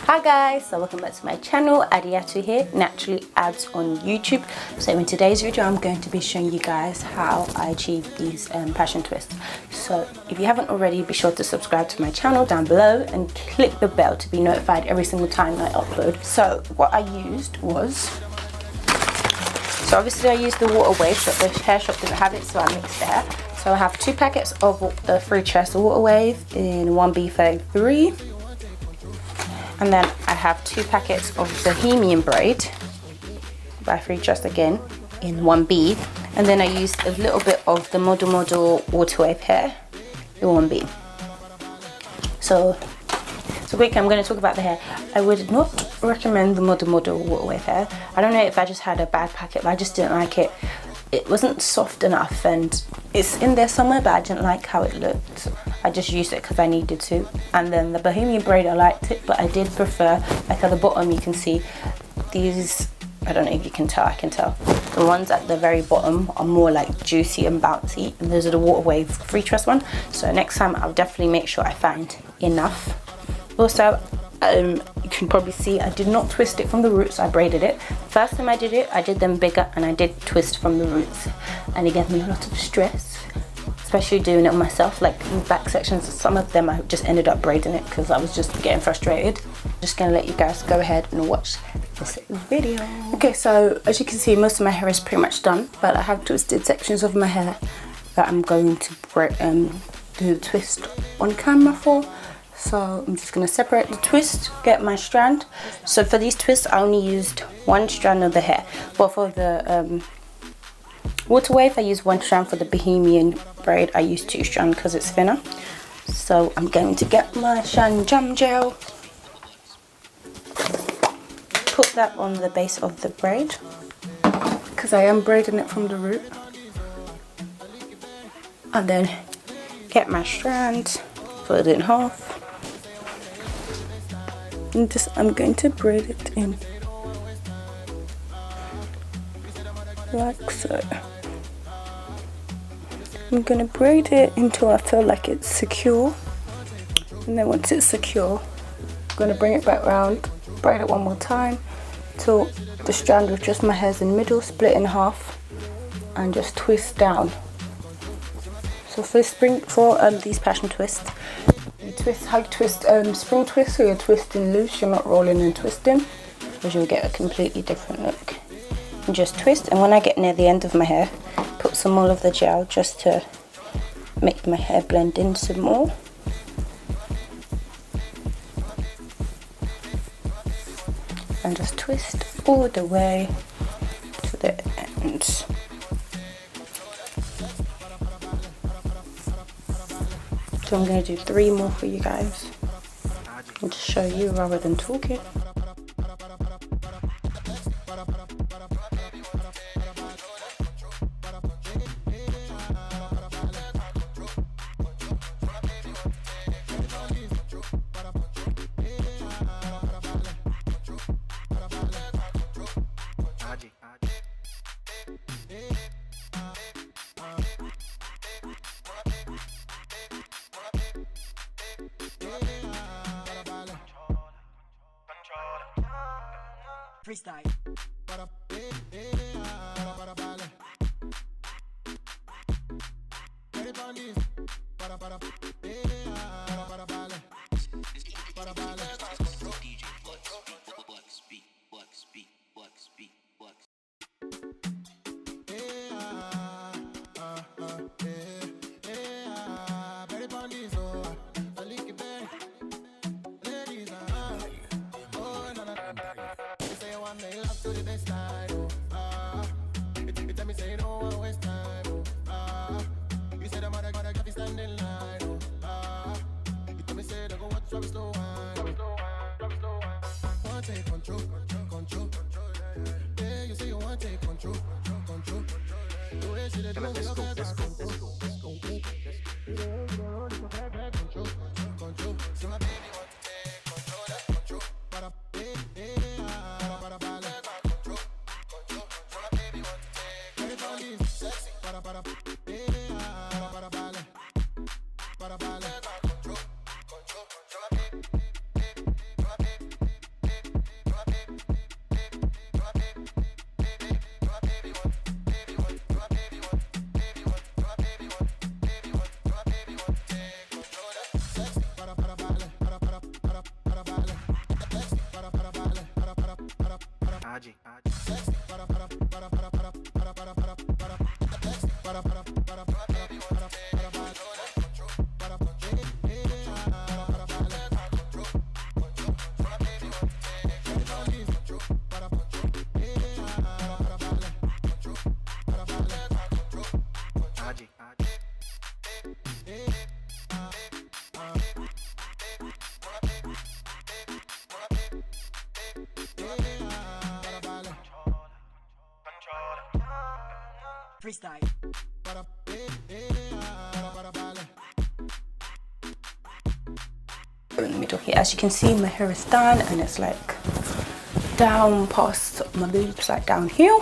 Hi guys, so welcome back to my channel. Adiatu here, Naturally Ads on YouTube. So in today's video I'm going to be showing you guys how I achieve these passion twists. So if you haven't already, be sure to subscribe to my channel down below and click the bell to be notified every single time I upload. So what I used was, so obviously I used the Waterwave, but the hair shop didn't have it, so I mixed the hair. So I have 2 packets of the Freetress Waterwave in 1B33. And then I have 2 packets of Bohemian Braid by Freetress again in 1B. And then I used a little bit of the Model Waterwave hair in 1B. So quick, I'm going to talk about the hair. I would not recommend the Model Waterwave hair. I don't know if I just had a bad packet, but I just didn't like it. It wasn't soft enough, and it's in there somewhere, but I didn't like how it looked. I just used it because I needed to. And then the Bohemian Braid, I liked it, but I did prefer, like at the bottom you can see these, I don't know if you can tell, I can tell. The ones at the very bottom are more like juicy and bouncy, and those are the Waterwave Freetress one. So next time I'll definitely make sure I find enough. Also, you can probably see I did not twist it from the roots, I braided it. First time I did it, I did them bigger and I did twist from the roots. And it gave me a lot of stress, especially doing it myself. Like in the back sections, some of them I just ended up braiding it because I was just getting frustrated. Just gonna let you guys go ahead and watch this video. Okay, so as you can see, most of my hair is pretty much done, but I have twisted sections of my hair that I'm going to do the twist on camera for. So I'm just going to separate the twist, get my strand. So for these twists I only used 1 strand of the hair, but for the Waterwave I used 1 strand. For the Bohemian Braid I used 2 strands because it's thinner. So I'm going to get my Shine Jam Gel, put that on the base of the braid because I am braiding it from the root, and then get my strand, fold it in half. And I'm going to braid it in like so. I'm going to braid it until I feel like it's secure, and then once it's secure I'm going to bring it back round, braid it one more time till the strand with just my hairs in the middle, split in half, and just twist down. So for these passion twists, how you twist spring twist, so you're twisting loose, you're not rolling and twisting, because you'll get a completely different look. And just twist, and when I get near the end of my hair, put some more of the gel just to make my hair blend in some more. And just twist all the way to the ends. So I'm going to do 3 more for you guys and just show you rather than talking. Freestyle. Take control. Yeah, you say you want take control. The way she did let's go. Control. See my baby want to take control. That control. Para control. See my baby want to take. Everybody's sexy. Para control. Freestyle. In the middle here, as you can see, my hair is done and it's like down past my boobs, like down here.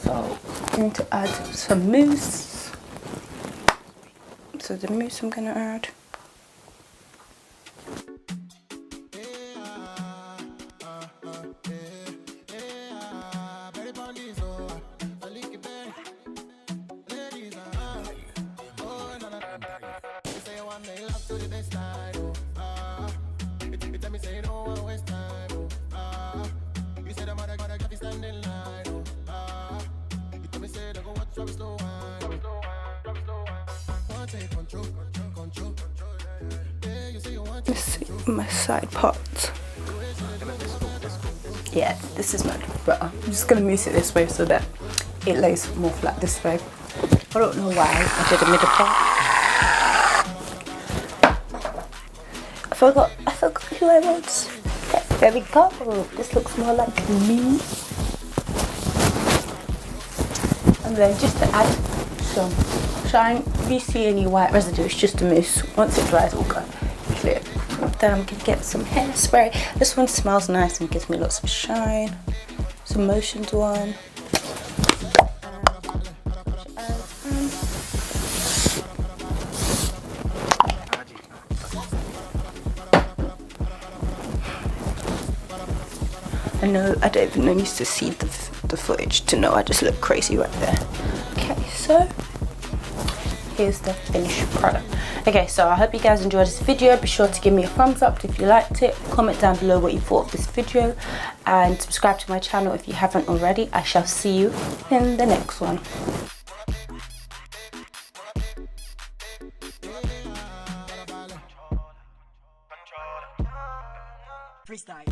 So I'm going to add some mousse. So the mousse I'm going to add. This is my side part. Yeah, this is much better. I'm just gonna mousse it this way so that it lays more flat this way. I don't know why I did a middle part. I forgot who I was. There we go. This looks more like me. And then just to add some shine, if you see any white residue, it's just a mousse. Once it dries, it will go clear. Then I'm gonna get some hairspray. This one smells nice and gives me lots of shine. Some Motions one. I know I don't even need to see the footage to know I just look crazy right there. Okay, so here's the finished product. Okay, so I hope you guys enjoyed this video. Be sure to give me a thumbs up if you liked it. Comment down below what you thought of this video and subscribe to my channel if you haven't already. I shall see you in the next one. Freestyle.